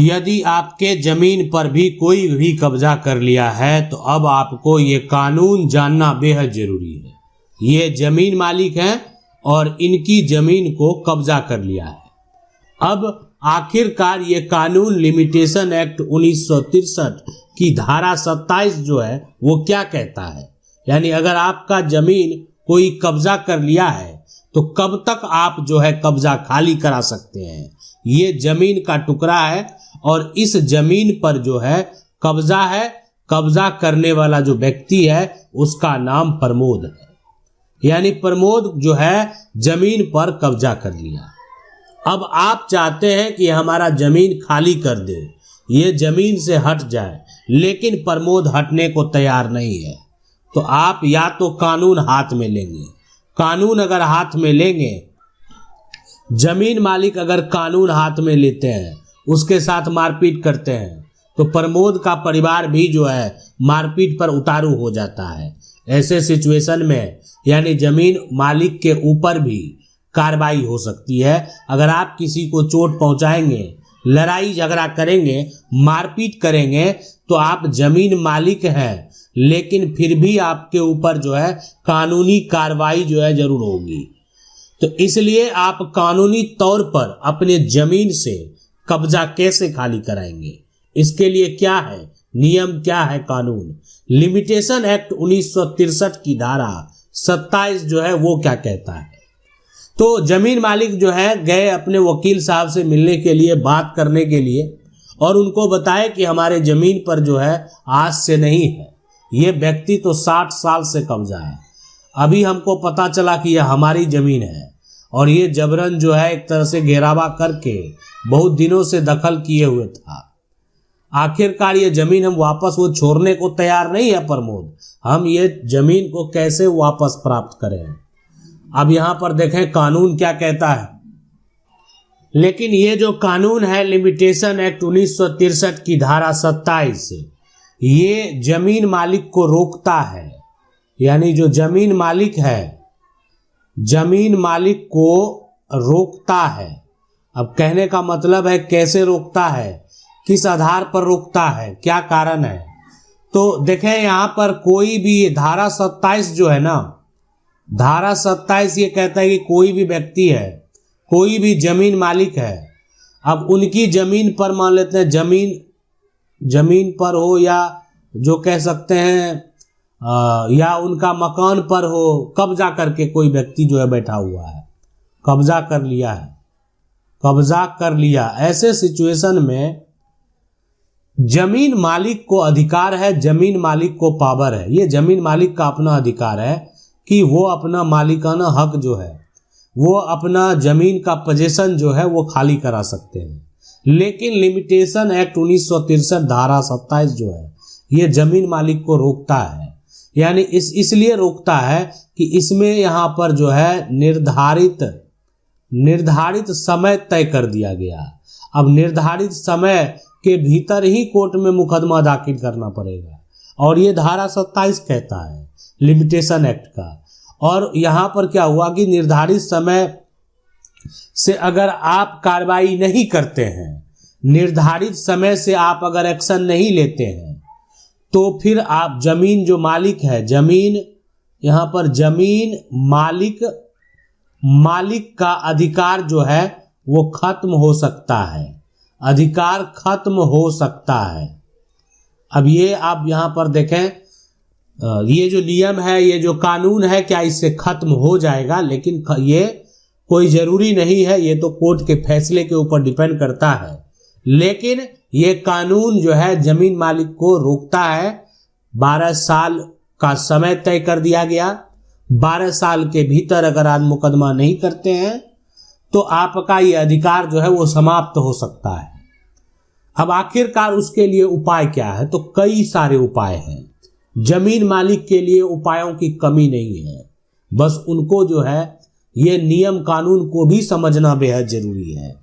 यदि आपके जमीन पर भी कोई भी कब्जा कर लिया है तो अब आपको ये कानून जानना बेहद जरूरी है। ये जमीन मालिक हैं और इनकी जमीन को कब्जा कर लिया है। अब आखिरकार ये कानून लिमिटेशन एक्ट 1963 की धारा 27 जो है वो क्या कहता है, यानी अगर आपका जमीन कोई कब्जा कर लिया है तो कब तक आप जो है कब्जा खाली करा सकते हैं। ये जमीन का टुकड़ा है और इस जमीन पर जो है कब्जा करने वाला जो व्यक्ति है उसका नाम प्रमोद है, यानी प्रमोद जो है जमीन पर कब्जा कर लिया। अब आप चाहते हैं कि हमारा जमीन खाली कर दे, ये जमीन से हट जाए, लेकिन प्रमोद हटने को तैयार नहीं है। तो आप या तो कानून हाथ में लेंगे, कानून अगर हाथ में लेंगे, जमीन मालिक अगर कानून हाथ में लेते हैं, उसके साथ मारपीट करते हैं तो प्रमोद का परिवार भी जो है मारपीट पर उतारू हो जाता है। ऐसे सिचुएशन में यानी जमीन मालिक के ऊपर भी कार्रवाई हो सकती है। अगर आप किसी को चोट पहुंचाएंगे, लड़ाई झगड़ा करेंगे, मारपीट करेंगे तो आप जमीन मालिक हैं, लेकिन फिर भी आपके ऊपर जो है कानूनी कार्रवाई जो है जरूर होगी। तो इसलिए आप कानूनी तौर पर अपने जमीन से कब्जा कैसे खाली कराएंगे, इसके लिए क्या है नियम, क्या है कानून। लिमिटेशन एक्ट 1963 की धारा 27 जो है वो क्या कहता है। तो जमीन मालिक जो है गए अपने वकील साहब से मिलने के लिए, बात करने के लिए, और उनको बताए कि हमारे जमीन पर जो है आज से नहीं है, ये व्यक्ति तो 60 साल से कब्जा है, अभी हमको पता चला कि यह हमारी जमीन है और ये जबरन जो है एक तरह से घेरावा करके बहुत दिनों से दखल किए हुए था। आखिरकार ये जमीन हम वापस वो छोड़ने को तैयार नहीं है प्रमोद, हम ये जमीन को कैसे वापस प्राप्त करें। अब यहां पर देखें कानून क्या कहता है। लेकिन ये जो कानून है लिमिटेशन एक्ट 1963 की धारा 27, ये जमीन मालिक को रोकता है, यानी जो जमीन मालिक है जमीन मालिक को रोकता है। अब कहने का मतलब है कैसे रोकता है, किस आधार पर रोकता है, क्या कारण है। तो देखें यहां पर कोई भी धारा 27 जो है ना, धारा 27 ये कहता है कि कोई भी व्यक्ति है, कोई भी जमीन मालिक है, अब उनकी जमीन पर मान लेते हैं जमीन पर हो या जो कह सकते हैं या उनका मकान पर हो, कब्जा करके कोई व्यक्ति जो है बैठा हुआ है, कब्जा कर लिया है, कब्जा कर लिया। ऐसे सिचुएशन में जमीन मालिक को अधिकार है, जमीन मालिक को पावर है, ये जमीन मालिक का अपना अधिकार है कि वो अपना मालिकाना हक जो है वो अपना जमीन का पोजीशन जो है वो खाली करा सकते हैं। लेकिन लिमिटेशन एक्ट 1963 धारा 27 जो है ये जमीन मालिक को रोकता है, यानी इसलिए रोकता है कि इसमें यहाँ पर जो है निर्धारित समय तय कर दिया गया। अब निर्धारित समय के भीतर ही कोर्ट में मुकदमा दाखिल करना पड़ेगा और ये धारा 27 कहता है लिमिटेशन एक्ट का। और यहाँ पर क्या हुआ कि निर्धारित समय से अगर आप कार्रवाई नहीं करते हैं, निर्धारित समय से आप अगर एक्शन नहीं लेते हैं, तो फिर आप जमीन जो मालिक है, जमीन यहाँ पर जमीन मालिक का अधिकार जो है वो खत्म हो सकता है, अधिकार खत्म हो सकता है। अब ये आप यहाँ पर देखें, ये जो नियम है, ये जो कानून है, क्या इससे खत्म हो जाएगा, लेकिन ये कोई जरूरी नहीं है, ये तो कोर्ट के फैसले के ऊपर डिपेंड करता है। लेकिन ये कानून जो है जमीन मालिक को रोकता है। 12 साल का समय तय कर दिया गया, 12 साल के भीतर अगर आप मुकदमा नहीं करते हैं तो आपका ये अधिकार जो है वो समाप्त हो सकता है। अब आखिरकार उसके लिए उपाय क्या है, तो कई सारे उपाय हैं। जमीन मालिक के लिए उपायों की कमी नहीं है, बस उनको जो है ये नियम कानून को भी समझना बेहद जरूरी है।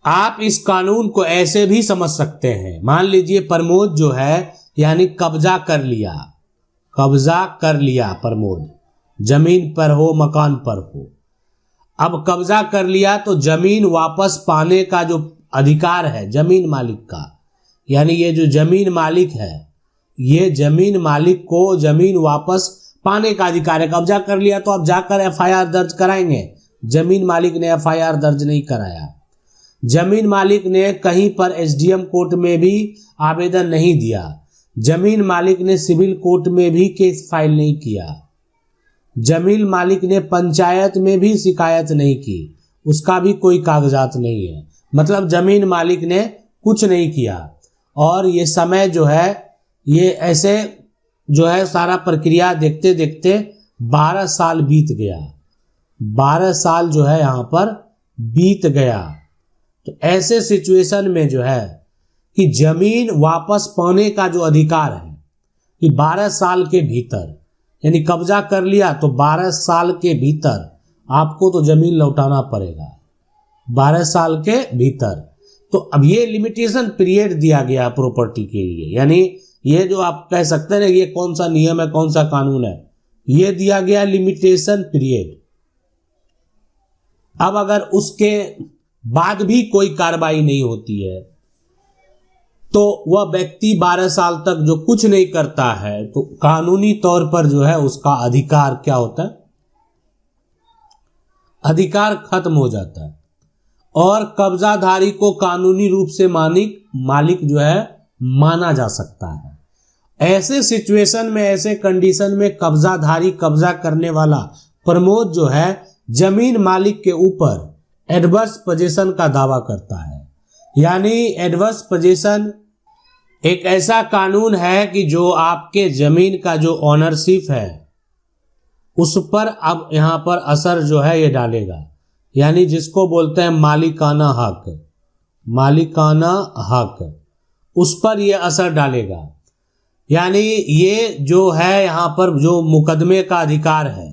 आप इस कानून को ऐसे भी समझ सकते हैं, मान लीजिए प्रमोद जो है यानी कब्जा कर लिया प्रमोद, जमीन पर हो मकान पर हो। अब कब्जा कर लिया तो जमीन वापस पाने का जो अधिकार है जमीन मालिक का, यानी ये जो जमीन मालिक है, ये जमीन मालिक को जमीन वापस पाने का अधिकार है। कब्जा कर लिया तो अब जाकर एफआईआर दर्ज कराएंगे। जमीन मालिक ने एफआईआर दर्ज नहीं कराया। जमीन मालिक ने कहीं पर एसडीएम कोर्ट में भी आवेदन नहीं दिया। जमीन मालिक ने सिविल कोर्ट में भी केस फाइल नहीं किया। जमीन मालिक ने पंचायत में भी शिकायत नहीं की, उसका भी कोई कागजात नहीं है। मतलब जमीन मालिक ने कुछ नहीं किया। और ये समय जो है ये ऐसे जो है सारा प्रक्रिया देखते देखते 12 साल बीत गया। 12 साल जो है यहाँ पर बीत गया। तो ऐसे सिचुएशन में जो है कि जमीन वापस पाने का जो अधिकार है कि 12 साल के भीतर, यानी कब्जा कर लिया तो 12 साल के भीतर आपको तो जमीन लौटाना पड़ेगा, 12 साल के भीतर। तो अब ये लिमिटेशन पीरियड दिया गया प्रॉपर्टी के लिए, यानी ये जो आप कह सकते हैं ये कौन सा नियम है, कौन सा कानून है, ये दिया गया लिमिटेशन पीरियड। अब अगर उसके बाद भी कोई कार्रवाई नहीं होती है तो वह व्यक्ति 12 साल तक जो कुछ नहीं करता है तो कानूनी तौर पर जो है उसका अधिकार क्या होता है, अधिकार खत्म हो जाता है और कब्जाधारी को कानूनी रूप से मालिक जो है माना जा सकता है। ऐसे सिचुएशन में, ऐसे कंडीशन में कब्जाधारी, कब्जा करने वाला प्रमोद जो है जमीन मालिक के ऊपर एडवर्स पोजीशन का दावा करता है। यानी एडवर्स पोजीशन एक ऐसा कानून है कि जो आपके जमीन का जो ओनरशिप है उस पर अब यहां पर असर जो है ये डालेगा, यानी जिसको बोलते हैं मालिकाना हक, मालिकाना हक, उस पर ये असर डालेगा। यानी ये जो है यहां पर जो मुकदमे का अधिकार है,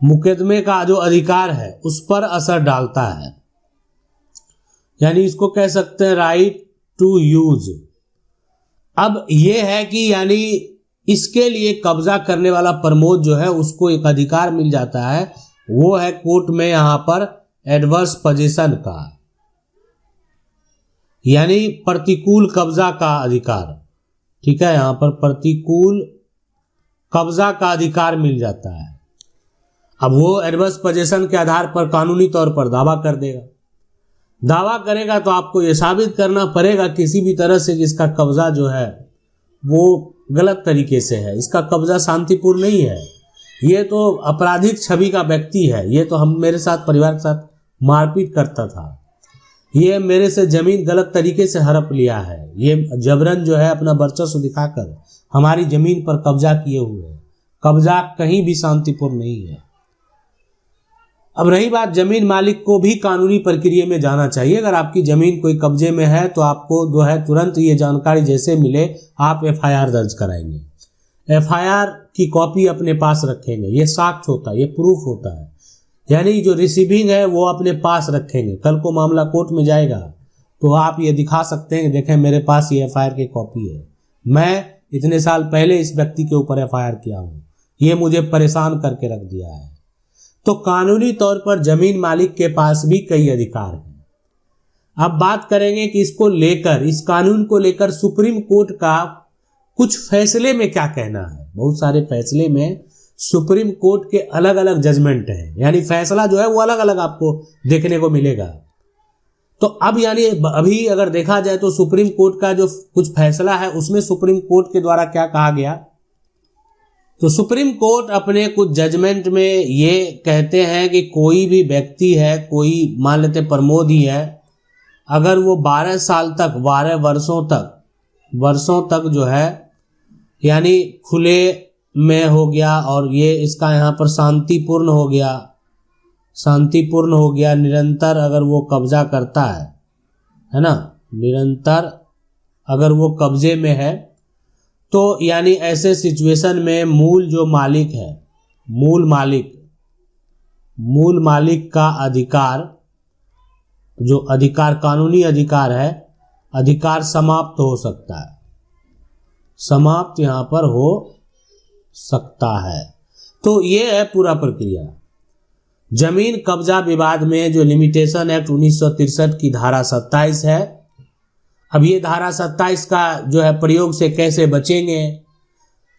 मुकदमे का जो अधिकार है उस पर असर डालता है। यानी इसको कह सकते हैं राइट टू यूज। अब ये है कि यानी इसके लिए कब्जा करने वाला प्रमोद जो है उसको एक अधिकार मिल जाता है, वो है कोर्ट में यहां पर एडवर्स पोजीशन का, यानी प्रतिकूल कब्जा का अधिकार। ठीक है, यहां पर प्रतिकूल कब्जा का अधिकार मिल जाता है। अब वो एडवर्स पोजीशन के आधार पर कानूनी तौर पर दावा कर देगा। दावा करेगा तो आपको ये साबित करना पड़ेगा किसी भी तरह से कि इसका कब्जा जो है वो गलत तरीके से है, इसका कब्जा शांतिपूर्ण नहीं है, ये तो आपराधिक छवि का व्यक्ति है, ये तो मेरे साथ परिवार के साथ मारपीट करता था, ये मेरे से जमीन गलत तरीके से हड़प लिया है, ये जबरन जो है अपना वर्चस्व दिखाकर हमारी जमीन पर कब्जा किए हुए है, कब्जा कहीं भी शांतिपूर्ण नहीं है। अब रही बात, जमीन मालिक को भी कानूनी प्रक्रिया में जाना चाहिए। अगर आपकी जमीन कोई कब्जे में है तो आपको जो है तुरंत ये जानकारी जैसे मिले आप एफआईआर दर्ज कराएंगे। एफआईआर की कॉपी अपने पास रखेंगे, ये साक्ष्य होता है, ये प्रूफ होता है, यानी जो रिसीविंग है वो अपने पास रखेंगे। कल को मामला कोर्ट में जाएगा तो आप ये दिखा सकते हैं, देखें मेरे पास ये एफआईआर की कॉपी है, मैं इतने साल पहले इस व्यक्ति के ऊपर एफआईआर किया हूँ, ये मुझे परेशान करके रख दिया है। तो कानूनी तौर पर जमीन मालिक के पास भी कई अधिकार हैं। अब बात करेंगे कि इसको लेकर, इस कानून को लेकर सुप्रीम कोर्ट का कुछ फैसले में क्या कहना है। बहुत सारे फैसले में सुप्रीम कोर्ट के अलग अलग जजमेंट हैं, यानी फैसला जो है वो अलग अलग आपको देखने को मिलेगा। तो अब यानी अभी अगर देखा जाए तो सुप्रीम कोर्ट का जो कुछ फैसला है उसमें सुप्रीम कोर्ट के द्वारा क्या कहा गया, तो सुप्रीम कोर्ट अपने कुछ जजमेंट में ये कहते हैं कि कोई भी व्यक्ति है, कोई मान लेते प्रमोद ही है, अगर वो 12 साल तक, 12 वर्षों तक जो है यानी खुले में हो गया और ये इसका यहाँ पर शांतिपूर्ण हो गया, निरंतर अगर वो कब्जा करता है ना, निरंतर अगर वो कब्जे में है तो यानी ऐसे सिचुएशन में मूल जो मालिक है, मूल मालिक का अधिकार, जो अधिकार कानूनी अधिकार है, अधिकार समाप्त हो सकता है, समाप्त यहाँ पर हो सकता है। तो ये है पूरा प्रक्रिया। जमीन कब्जा विवाद में जो लिमिटेशन एक्ट 1963 की धारा 27 है, अब ये धारा 27 का जो है प्रयोग से कैसे बचेंगे,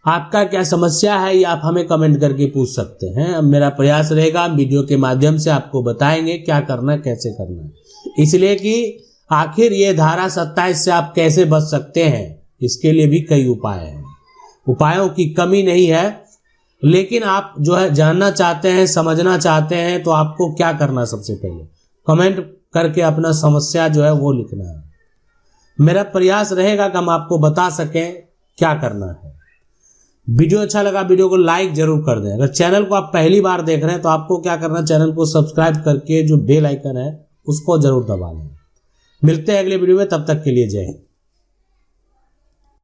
आपका क्या समस्या है, ये आप हमें कमेंट करके पूछ सकते हैं। अब मेरा प्रयास रहेगा वीडियो के माध्यम से आपको बताएंगे क्या करना कैसे करना, इसलिए कि आखिर ये धारा 27 से आप कैसे बच सकते हैं, इसके लिए भी कई उपाय हैं। उपायों की कमी नहीं है, लेकिन आप जो है जानना चाहते हैं, समझना चाहते हैं, तो आपको क्या करना, सबसे पहले कमेंट करके अपना समस्या जो है वो लिखना है। मेरा प्रयास रहेगा कि हम आपको बता सकें क्या करना है। वीडियो अच्छा लगा वीडियो को लाइक जरूर कर दें। अगर चैनल को आप पहली बार देख रहे हैं तो आपको क्या करना है, चैनल को सब्सक्राइब करके जो बेल आइकन है उसको जरूर दबा लें। मिलते हैं अगले वीडियो में, तब तक के लिए जय हिंद।